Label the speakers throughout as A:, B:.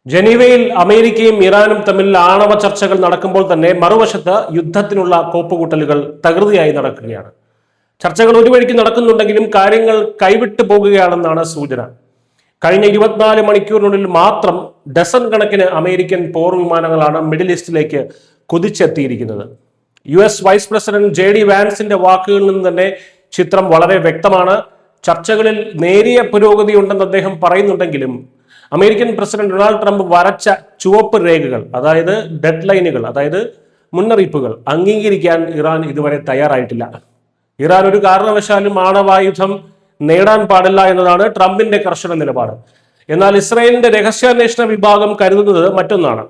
A: ജനീവയിൽ അമേരിക്കയും ഇറാനും തമ്മിൽ ആണവ ചർച്ചകൾ നടക്കുമ്പോൾ തന്നെ മറുവശത്ത് യുദ്ധത്തിനുള്ള കോപ്പുകൂട്ടലുകൾ തകൃതിയായി നടക്കുകയാണ്. ചർച്ചകൾ ഒരു വഴിക്ക് നടക്കുന്നുണ്ടെങ്കിലും കാര്യങ്ങൾ കൈവിട്ടു പോകുകയാണെന്നാണ് സൂചന. കഴിഞ്ഞ 24 മണിക്കൂറിനുള്ളിൽ മാത്രം ഡസൻ കണക്കിന് അമേരിക്കൻ പോർ വിമാനങ്ങളാണ് മിഡിൽ ഈസ്റ്റിലേക്ക് കുതിച്ചെത്തിയിരിക്കുന്നത്. US വൈസ് പ്രസിഡന്റ് JD വാൻസിന്റെ വാക്കുകളിൽ നിന്ന് തന്നെ ചിത്രം വളരെ വ്യക്തമാണ്. ചർച്ചകളിൽ നേരിയ പുരോഗതി ഉണ്ടെന്ന് അദ്ദേഹം പറയുന്നുണ്ടെങ്കിലും അമേരിക്കൻ പ്രസിഡന്റ് ഡൊണാൾഡ് ട്രംപ് വരച്ച ചുവപ്പ് രേഖകൾ, അതായത് ഡെഡ് ലൈനുകൾ, അതായത് മുന്നറിയിപ്പുകൾ അംഗീകരിക്കാൻ ഇറാൻ ഇതുവരെ തയ്യാറായിട്ടില്ല. ഇറാൻ ഒരു കാരണവശാലും ആണവായുധം നേടാൻ പാടില്ല എന്നതാണ് ട്രംപിന്റെ കർശന നിലപാട്. എന്നാൽ ഇസ്രായേലിന്റെ രഹസ്യാന്വേഷണ വിഭാഗം കരുതുന്നത് മറ്റൊന്നാണ്.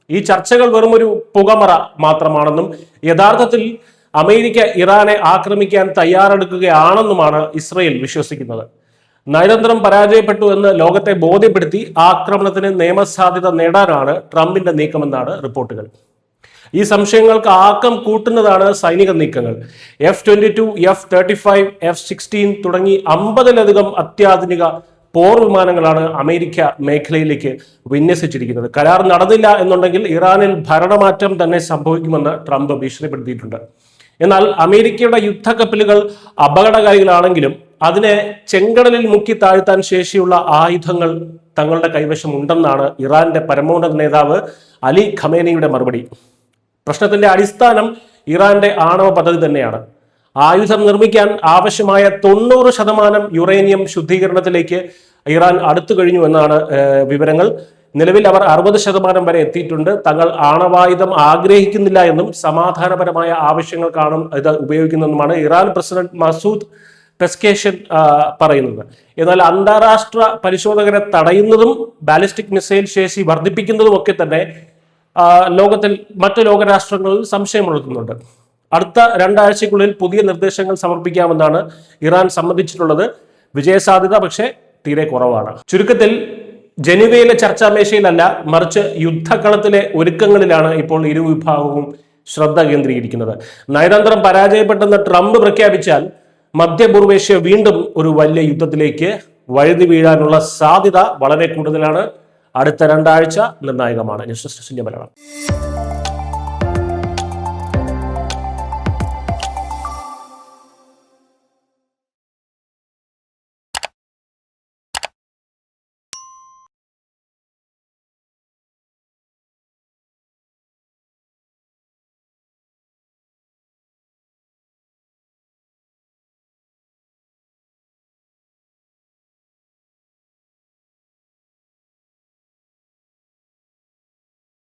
A: ഈ ചർച്ചകൾ വെറും ഒരു പുകമറ മാത്രമാണെന്നും യഥാർത്ഥത്തിൽ അമേരിക്ക ഇറാനെ ആക്രമിക്കാൻ തയ്യാറെടുക്കുകയാണെന്നുമാണ് ഇസ്രായേൽ വിശ്വസിക്കുന്നത്. നയതന്ത്രം പരാജയപ്പെട്ടു എന്ന് ലോകത്തെ ബോധ്യപ്പെടുത്തി ആക്രമണത്തിന് നിയമസാധ്യത നേടാനാണ് ട്രംപിന്റെ നീക്കമെന്നാണ് റിപ്പോർട്ടുകൾ. ഈ സംശയങ്ങൾക്ക് ആക്കം കൂട്ടുന്നതാണ് സൈനിക നീക്കങ്ങൾ. F-22, F-35, F-16 തുടങ്ങി 50-ലധികം അത്യാധുനിക പോർ വിമാനങ്ങളാണ് അമേരിക്ക മേഖലയിലേക്ക് വിന്യസിച്ചിരിക്കുന്നത്. കരാർ നടന്നില്ല എന്നുണ്ടെങ്കിൽ ഇറാനിൽ ഭരണമാറ്റം തന്നെ സംഭവിക്കുമെന്ന് ട്രംപ് ഭീഷണിപ്പെടുത്തിയിട്ടുണ്ട്. എന്നാൽ അമേരിക്കയുടെ യുദ്ധക്കപ്പലുകൾ അപകടകാരികളാണെങ്കിലും അതിനെ ചെങ്കടലിൽ മുക്കി താഴ്ത്താൻ ശേഷിയുള്ള ആയുധങ്ങൾ തങ്ങളുടെ കൈവശം ഉണ്ടെന്നാണ് ഇറാന്റെ പരമോന്നത നേതാവ് അലി ഖമേനിയുടെ മറുപടി. പ്രശ്നത്തിന്റെ അടിസ്ഥാനം ഇറാന്റെ ആണവ പദ്ധതി തന്നെയാണ്. ആയുധം നിർമ്മിക്കാൻ ആവശ്യമായ 90% യുറേനിയം ശുദ്ധീകരണത്തിലേക്ക് ഇറാൻ അടുത്തു കഴിഞ്ഞു എന്നാണ് വിവരങ്ങൾ. നിലവിൽ അവർ 60% വരെ എത്തിയിട്ടുണ്ട്. തങ്ങൾ ആണവായുധം ആഗ്രഹിക്കുന്നില്ല എന്നും സമാധാനപരമായ ആവശ്യങ്ങൾക്കാണ് ഇത് ഉപയോഗിക്കുന്നതെന്നുമാണ് ഇറാൻ പ്രസിഡന്റ് മസൂദ് പെസ്കേഷ്യൻ പറയുന്നത്. എന്നാൽ അന്താരാഷ്ട്ര പരിശോധകരെ തടയുന്നതും ബാലിസ്റ്റിക് മിസൈൽ ശേഷി വർദ്ധിപ്പിക്കുന്നതും ഒക്കെ തന്നെ ലോകത്തിൽ മറ്റു ലോകരാഷ്ട്രങ്ങളിൽ സംശയമുണർത്തുന്നുണ്ട്. അടുത്ത 2 ആഴ്ചയ്ക്കുള്ളിൽ പുതിയ നിർദ്ദേശങ്ങൾ സമർപ്പിക്കാമെന്നാണ് ഇറാൻ സമ്മതിച്ചിട്ടുള്ളത്. വിജയസാധ്യത പക്ഷേ തീരെ കുറവാണ്. ചുരുക്കത്തിൽ ജനീവയിലെ ചർച്ചാമേശയിലല്ല, മറിച്ച് യുദ്ധക്കളത്തിലെ ഒരുക്കങ്ങളിലാണ് ഇപ്പോൾ ഇരുവിഭാഗവും ശ്രദ്ധ കേന്ദ്രീകരിക്കുന്നത്. നയതന്ത്രം പരാജയപ്പെട്ടെന്ന് ട്രംപ് പ്രഖ്യാപിച്ചാൽ മധ്യപൂർവേഷ്യ വീണ്ടും ഒരു വലിയ യുദ്ധത്തിലേക്ക് വഴുതി വീഴാനുള്ള സാധ്യത വളരെ കൂടുതലാണ്. അടുത്ത 2 ആഴ്ച നിർണായകമാണ്. News desk Malayalam.